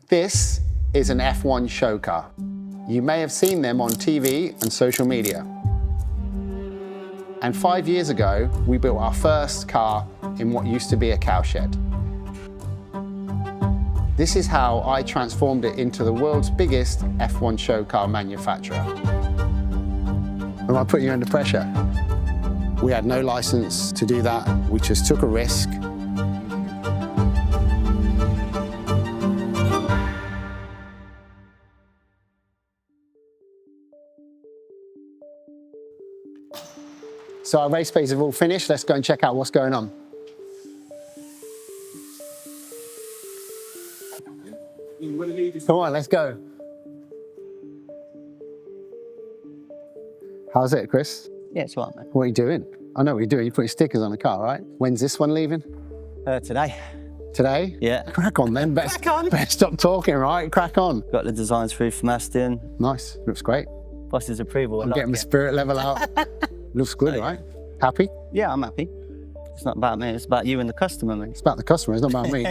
This is an F1 show car. You may have seen them on TV and social media. And 5 years ago, we built our first car in what used to be a cowshed. This is how I transformed it into the world's biggest F1 show car manufacturer. Am I putting you under pressure? We had no license to do that. We just took a risk. So our race bays have all finished. Let's go and check out what's going on. Come on, let's go. How's it, Chris? Yeah, it's all right, mate. What are you doing? I know what you're doing. You're putting stickers on the car, right? When's this one leaving? Today. Today? Yeah. Crack on then. Crack on. Better stop talking, right? Crack on. Got the designs through from Aston. Nice. Looks great. Boss's approval. I'm getting the spirit level out. Looks good, right? Happy? Yeah, I'm happy. It's not about me, it's about you and the customer, mate. It's about the customer, it's not about me.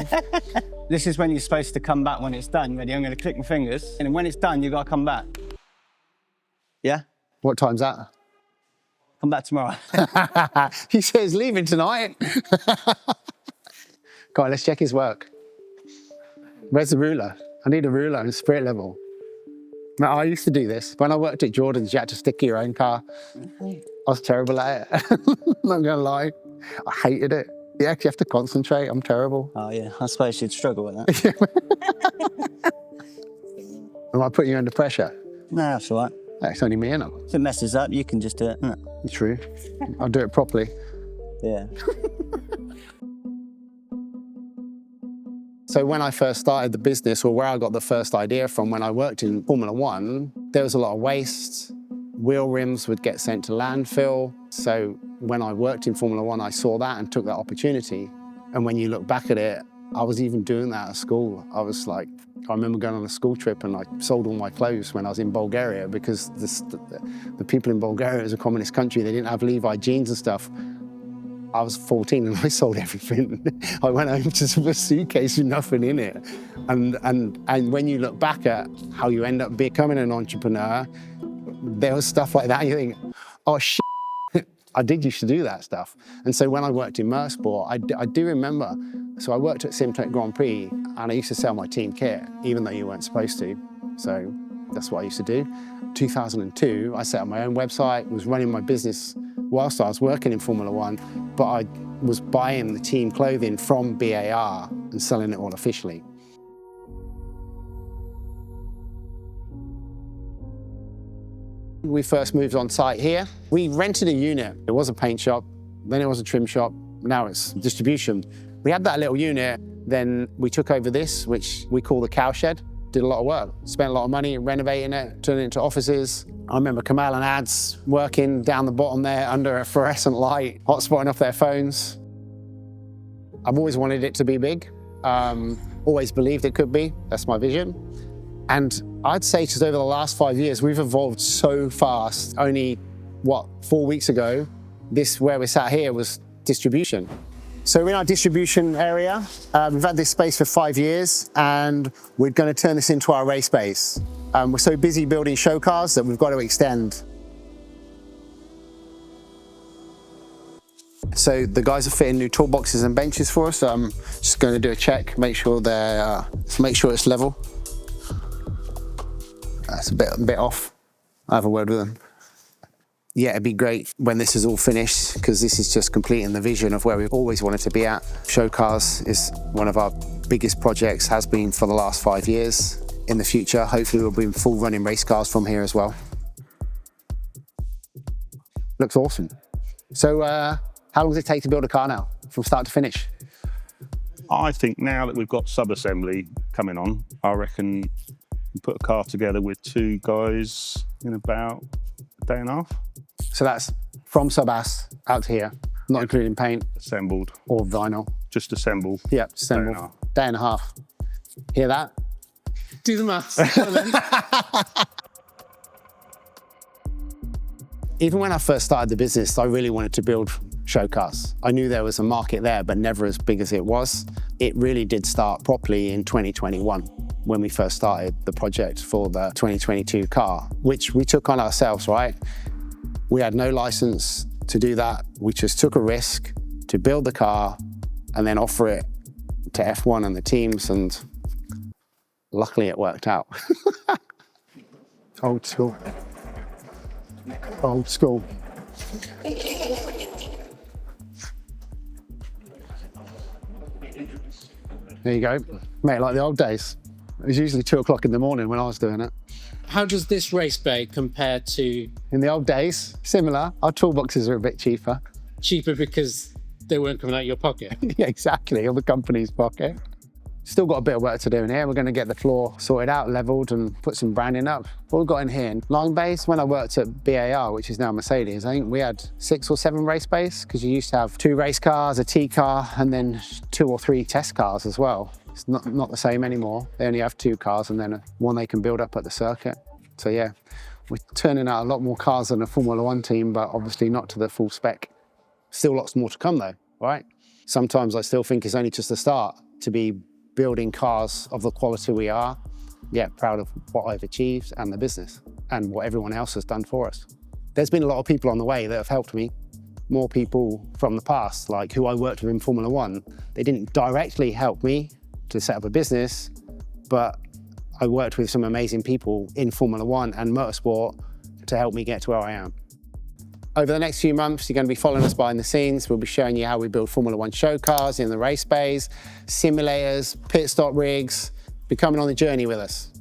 This is when you're supposed to come back when it's done. Ready? I'm going to click my fingers. And when it's done, you got to come back. Yeah? What time's that? Come back tomorrow. He says leaving tonight. Go on, let's check his work. Where's the ruler? I need a ruler and spirit level. Now, I used to do this. When I worked at Jordan's, you had to stick your own car. I was terrible at it. I'm not gonna lie. I hated it. You actually have to concentrate. I'm terrible. Oh, yeah. I suppose you'd struggle with that. Am I putting you under pressure? No, that's all right. It's only me, innit? If it messes up, you can just do it, innit? True. I'll do it properly. Yeah. So when I first started the business, or where I got the first idea from when I worked in Formula One, there was a lot of waste. Wheel rims would get sent to landfill. So when I worked in Formula One, I saw that and took that opportunity. And when you look back at it, I was even doing that at school. I was like, I remember going on a school trip and I sold all my clothes when I was in Bulgaria because the people in Bulgaria, it was a communist country, they didn't have Levi jeans and stuff. I was 14 and I sold everything. I went home just with a suitcase with nothing in it. And when you look back at how you end up becoming an entrepreneur, there was stuff like that. You think, oh shit, I did used to do that stuff. And so when I worked in Motorsport, I do remember, so I worked at Simtech Grand Prix and I used to sell my team kit, even though you weren't supposed to. So that's what I used to do. 2002, I set up my own website, was running my business whilst I was working in Formula One, but I was buying the team clothing from BAR and selling it all officially. We first moved on site here. We rented a unit. It was a paint shop, then it was a trim shop, now it's distribution. We had that little unit, then we took over this, which we call the cowshed. Did a lot of work, spent a lot of money renovating it, turning it into offices. I remember Kamal and Ads working down the bottom there under a fluorescent light, hotspotting off their phones. I've always wanted it to be big, always believed it could be, that's my vision. And I'd say just over the last 5 years, we've evolved so fast. Only, 4 weeks ago, this where we sat here was distribution. So we're in our distribution area. We've had this space for 5 years and we're going to turn this into our race base. We're so busy building show cars that we've got to extend. So the guys are fitting new toolboxes and benches for us. So I'm just going to do a check, make sure it's level. That's a bit off. I have a word with them. Yeah, it'd be great when this is all finished because this is just completing the vision of where we've always wanted to be at. Show cars is one of our biggest projects, has been for the last 5 years. In the future, hopefully we'll be full running race cars from here as well. Looks awesome. So how long does it take to build a car now, from start to finish? I think now that we've got sub-assembly coming on, I reckon we put a car together with 2 guys in about a day and a half. So that's from sub-ass out to here, not including paint. Assembled. Or vinyl. Just assemble. Yeah, assemble. Day and a half. Hear that? Do the maths. Even when I first started the business, I really wanted to build show cars. I knew there was a market there, but never as big as it was. It really did start properly in 2021. when we first started the project for the 2022 car, which we took on ourselves, right? We had no license to do that. We just took a risk to build the car and then offer it to F1 and the teams, and luckily it worked out. Old school. Old school. There you go. Mate, like the old days. It was usually 2 o'clock in the morning when I was doing it. How does this race bay compare to In the old days, similar. Our toolboxes are a bit cheaper. cheaper because they weren't coming out of your pocket? Yeah, exactly, on the company's pocket. Still got a bit of work to do in here. We're going to get the floor sorted out, levelled, and put some branding up. What we've got in here, line bays, when I worked at BAR, which is now Mercedes, I think we had 6 or 7 race bays, because you used to have 2 race cars, a T car, and then 2 or 3 test cars as well. It's not the same anymore. They only have 2 cars and then one they can build up at the circuit. So yeah, we're turning out a lot more cars than a Formula 1 team, but obviously not to the full spec. Still lots more to come though, right? Sometimes I still think it's only just the start to be building cars of the quality we are. Yeah, proud of what I've achieved and the business and what everyone else has done for us. There's been a lot of people on the way that have helped me. More people from the past, like who I worked with in Formula 1. They didn't directly help me to set up a business, but I worked with some amazing people in Formula 1 and motorsport to help me get to where I am. Over the next few months, you're going to be following us behind the scenes. We'll be showing you how we build Formula 1 show cars in the race bays, simulators, pit stop rigs. Be coming on the journey with us.